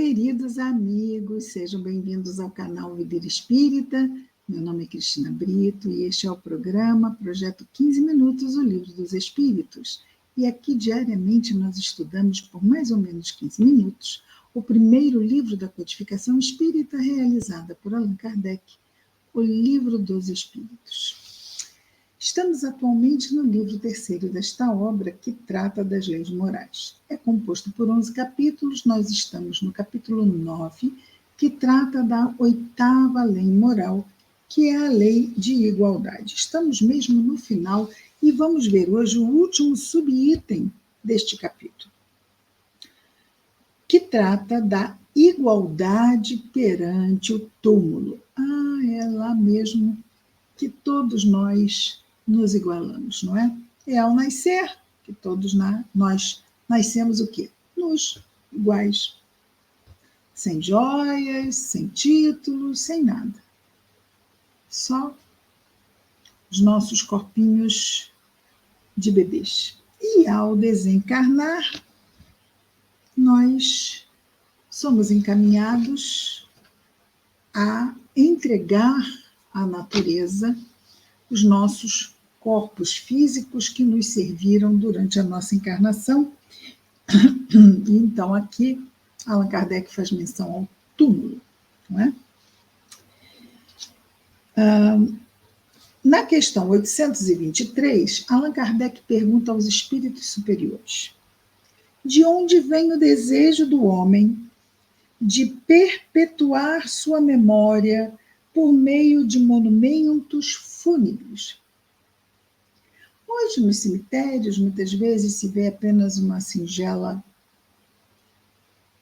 Queridos amigos, sejam bem-vindos ao canal Videira Espírita. Meu nome é Cristina Brito e este é o programa Projeto 15 Minutos, o Livro dos Espíritos. E aqui diariamente nós estudamos por mais ou menos 15 minutos o primeiro livro da codificação espírita realizada por Allan Kardec, o Livro dos Espíritos. Estamos atualmente no livro terceiro desta obra, que trata das leis morais. É composto por 11 capítulos, nós estamos no capítulo 9, que trata da oitava lei moral, que é a lei de igualdade. Estamos mesmo no final e vamos ver hoje o último subitem deste capítulo, que trata da igualdade perante o túmulo. É lá mesmo que todos nós nos igualamos, não é? É ao nascer que todos nós nascemos o quê? Nos iguais. Sem joias, sem títulos, sem nada. Só os nossos corpinhos de bebês. E ao desencarnar, nós somos encaminhados a entregar à natureza os nossos corpos físicos que nos serviram durante a nossa encarnação. Então, aqui, Allan Kardec faz menção ao túmulo, não é? Na questão 823, Allan Kardec pergunta aos espíritos superiores: de onde vem o desejo do homem de perpetuar sua memória por meio de monumentos fúnebres? Hoje, nos cemitérios, muitas vezes se vê apenas uma singela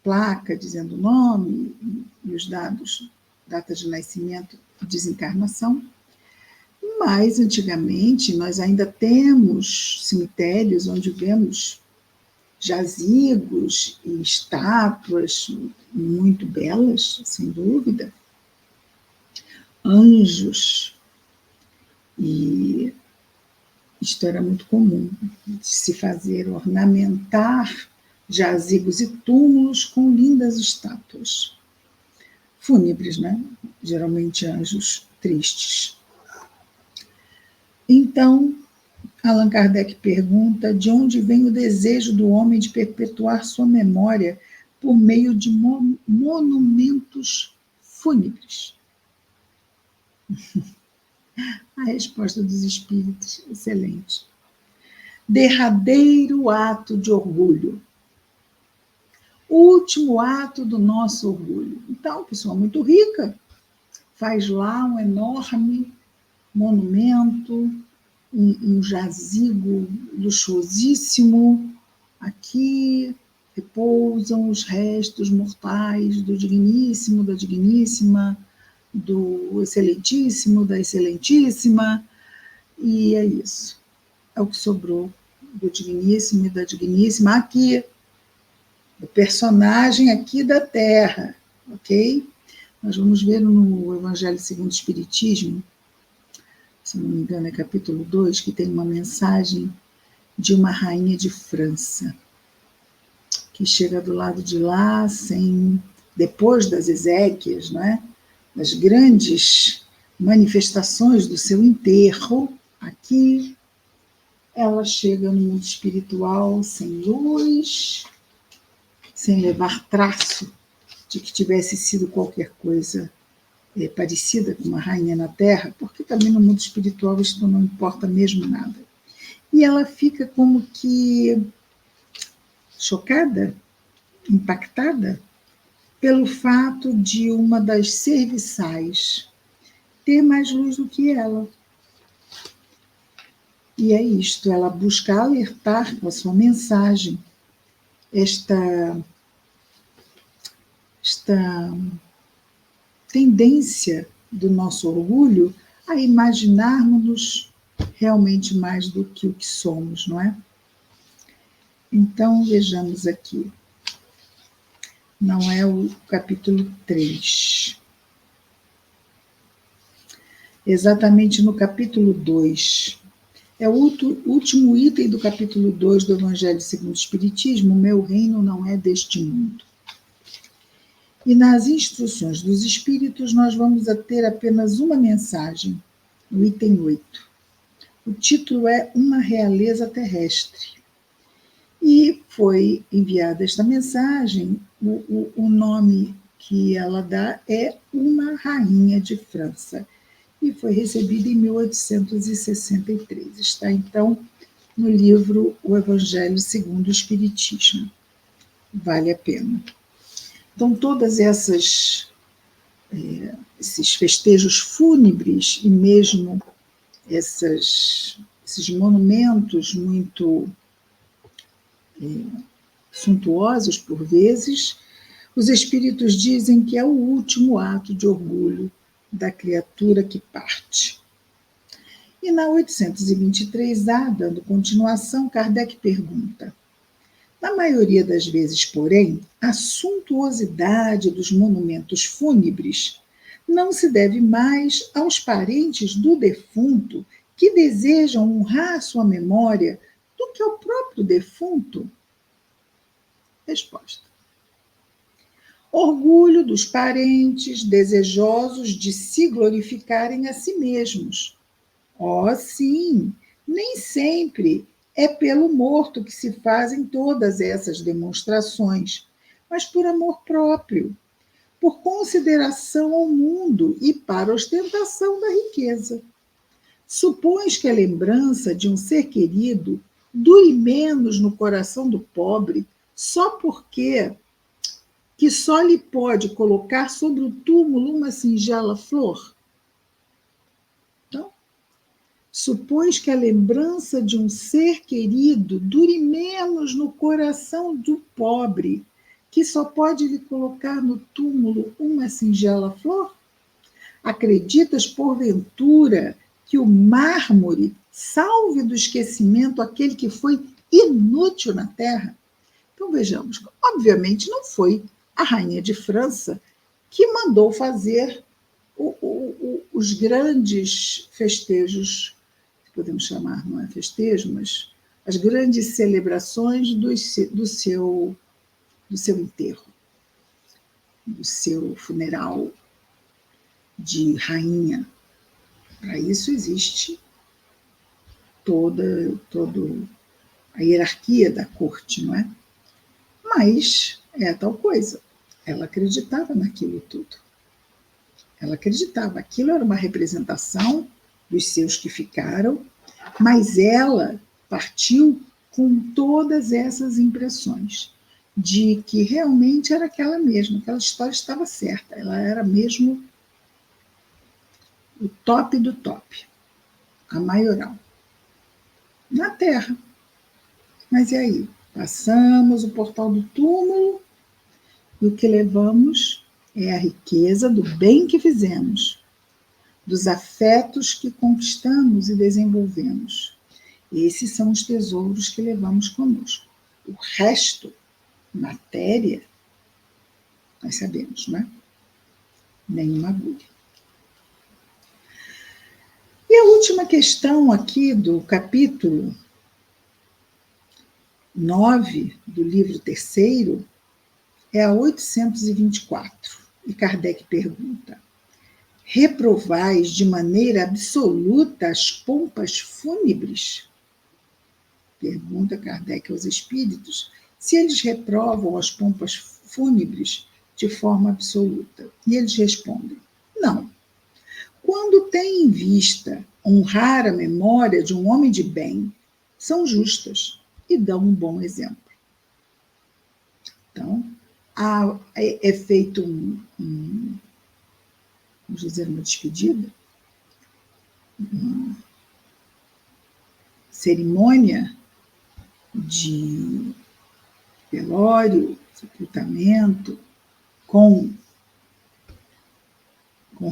placa dizendo o nome e os dados, data de nascimento e desencarnação. Mas, antigamente, nós ainda temos cemitérios onde vemos jazigos e estátuas muito belas, sem dúvida, anjos, e isto era muito comum, de se fazer ornamentar jazigos e túmulos com lindas estátuas fúnebres, né? Geralmente anjos tristes. Então, Allan Kardec pergunta de onde vem o desejo do homem de perpetuar sua memória por meio de monumentos fúnebres. A resposta dos espíritos, excelente. Derradeiro ato de orgulho. Último ato do nosso orgulho. Então, pessoa muito rica faz lá um enorme monumento, um jazigo luxuosíssimo. Aqui repousam os restos mortais do digníssimo, da digníssima, do excelentíssimo, da excelentíssima, e é isso. É o que sobrou do digníssimo e da digníssima aqui, do personagem aqui da Terra, ok? Nós vamos ver no Evangelho segundo o Espiritismo, se não me engano é capítulo 2, que tem uma mensagem de uma rainha de França, que chega do lado de lá, depois das exéquias, não é? Das grandes manifestações do seu enterro, aqui ela chega no mundo espiritual sem luz, sem levar traço de que tivesse sido qualquer coisa parecida com uma rainha na Terra, porque também no mundo espiritual isto não importa mesmo nada. E ela fica como que chocada, impactada, pelo fato de uma das serviçais ter mais luz do que ela. E é isto, ela busca alertar com a sua mensagem esta tendência do nosso orgulho a imaginarmos-nos realmente mais do que o que somos, não é? Então, vejamos aqui. Não é o capítulo 3. Exatamente no capítulo 2. É o último item do capítulo 2 do Evangelho segundo o Espiritismo: o meu reino não é deste mundo. E nas instruções dos espíritos, nós vamos ter apenas uma mensagem, no item 8. O título é Uma Realeza Terrestre. E foi enviada esta mensagem, o nome que ela dá é Uma Rainha de França. E foi recebida em 1863. Está, então, no livro O Evangelho segundo o Espiritismo. Vale a pena. Então, todas esses festejos fúnebres e mesmo esses monumentos muito suntuosos, por vezes, os espíritos dizem que é o último ato de orgulho da criatura que parte. E na 823A, dando continuação, Kardec pergunta: na maioria das vezes, porém, a suntuosidade dos monumentos fúnebres não se deve mais aos parentes do defunto que desejam honrar sua memória do que ao próprio defunto? Resposta: orgulho dos parentes desejosos de se glorificarem a si mesmos. Oh, sim, nem sempre é pelo morto que se fazem todas essas demonstrações, mas por amor próprio, por consideração ao mundo e para ostentação da riqueza. Supões que a lembrança de um ser querido dure menos no coração do pobre só porque que só lhe pode colocar sobre o túmulo uma singela flor? Então, supões que a lembrança de um ser querido dure menos no coração do pobre, que só pode lhe colocar no túmulo uma singela flor? Acreditas, porventura, que o mármore salve do esquecimento aquele que foi inútil na terra? Então, vejamos, obviamente não foi a rainha de França que mandou fazer os grandes festejos, podemos chamar, não é festejo, mas as grandes celebrações do seu enterro, do seu funeral de rainha. Para isso existe toda a hierarquia da corte, não é? Mas é tal coisa. Ela acreditava naquilo tudo. Ela acreditava. Aquilo era uma representação dos seus que ficaram, mas ela partiu com todas essas impressões de que realmente era aquela mesma, aquela história estava certa. Ela era mesmo o top do top, a maioral, na Terra. Mas e aí? Passamos o portal do túmulo e o que levamos é a riqueza do bem que fizemos, dos afetos que conquistamos e desenvolvemos. Esses são os tesouros que levamos conosco. O resto, matéria, nós sabemos, não é? Nenhuma agulha. E a última questão aqui do capítulo 9 do livro 3º é a 824. E Kardec pergunta: reprovais de maneira absoluta as pompas fúnebres? Pergunta Kardec aos espíritos se eles reprovam as pompas fúnebres de forma absoluta. E eles respondem: não. Quando têm em vista honrar a memória de um homem de bem, são justas e dão um bom exemplo. Então, é feito vamos dizer, uma despedida, uma cerimônia de velório, sepultamento,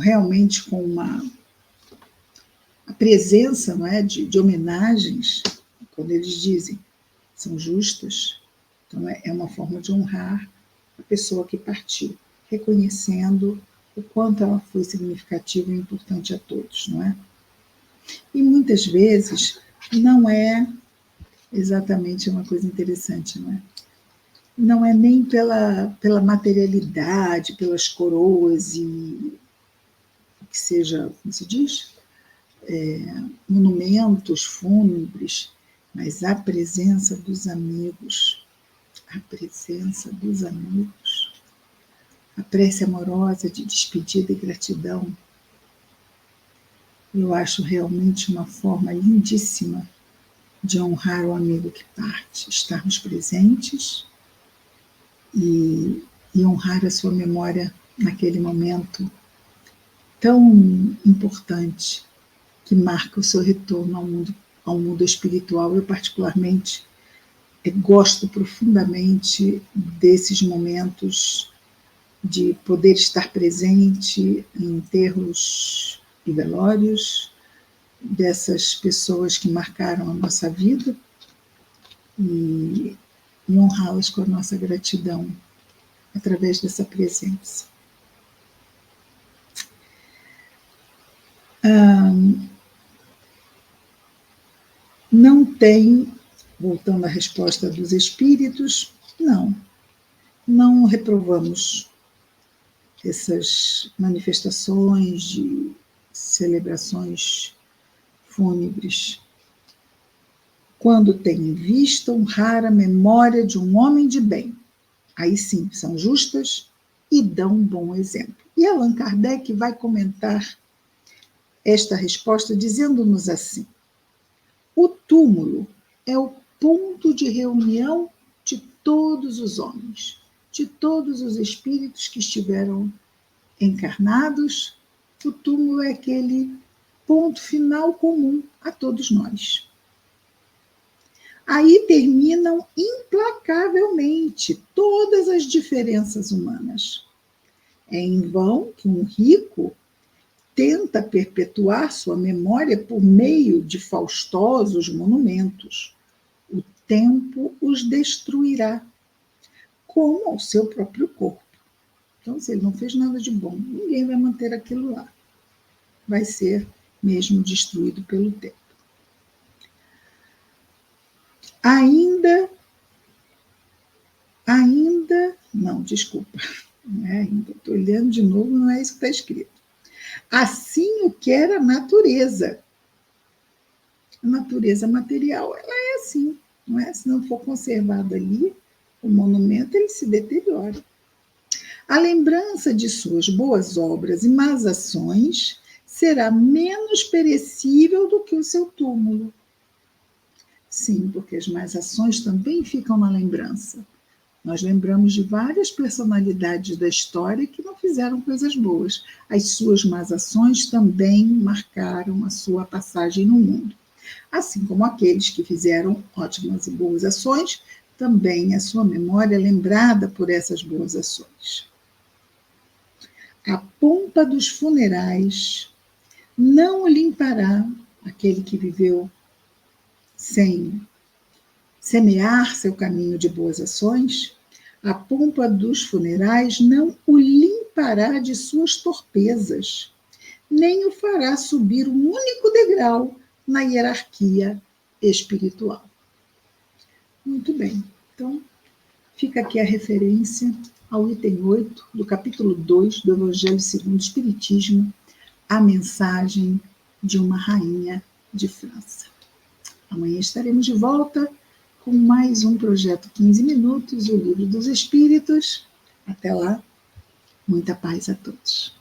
realmente com a presença, não é, de homenagens, quando eles dizem são justas. Então, é uma forma de honrar a pessoa que partiu, reconhecendo o quanto ela foi significativa e importante a todos, não é? E muitas vezes não é exatamente uma coisa interessante, não é? não é nem pela materialidade, pelas coroas e que seja, como se diz, monumentos fúnebres, mas a presença dos amigos, a presença dos amigos, a prece amorosa de despedida e gratidão, eu acho realmente uma forma lindíssima de honrar o amigo que parte, estarmos presentes e honrar a sua memória naquele momento tão importante que marca o seu retorno ao mundo espiritual. Eu, particularmente, gosto profundamente desses momentos de poder estar presente em enterros e velórios dessas pessoas que marcaram a nossa vida e honrá-las com a nossa gratidão através dessa presença. Não tem, voltando à resposta dos espíritos, não reprovamos essas manifestações de celebrações fúnebres, quando tem em vista honrar a memória de um homem de bem. Aí sim, são justas e dão um bom exemplo. E Allan Kardec vai comentar esta resposta dizendo-nos assim: o túmulo é o ponto de reunião de todos os homens, de todos os espíritos que estiveram encarnados. O túmulo é aquele ponto final comum a todos nós. Aí terminam implacavelmente todas as diferenças humanas. É em vão que um rico tenta perpetuar sua memória por meio de faustosos monumentos. O tempo os destruirá, como ao seu próprio corpo. Então, se ele não fez nada de bom, ninguém vai manter aquilo lá. Vai ser mesmo destruído pelo tempo. Estou olhando de novo, não é isso que está escrito. Assim o quer a natureza. A natureza material, ela é assim, não é? Se não for conservado ali, o monumento, ele se deteriora. A lembrança de suas boas obras e más ações será menos perecível do que o seu túmulo. Sim, porque as más ações também ficam na lembrança. Nós lembramos de várias personalidades da história que não fizeram coisas boas. As suas más ações também marcaram a sua passagem no mundo. Assim como aqueles que fizeram ótimas e boas ações, também a sua memória é lembrada por essas boas ações. A pompa dos funerais não limpará aquele que viveu sem semear seu caminho de boas ações. A pompa dos funerais não o limpará de suas torpezas, nem o fará subir um único degrau na hierarquia espiritual. Muito bem, então fica aqui a referência ao item 8 do capítulo 2 do Evangelho segundo o Espiritismo, a mensagem de uma rainha de França. Amanhã estaremos de volta com mais um projeto 15 minutos, o Livro dos Espíritos. Até lá, muita paz a todos.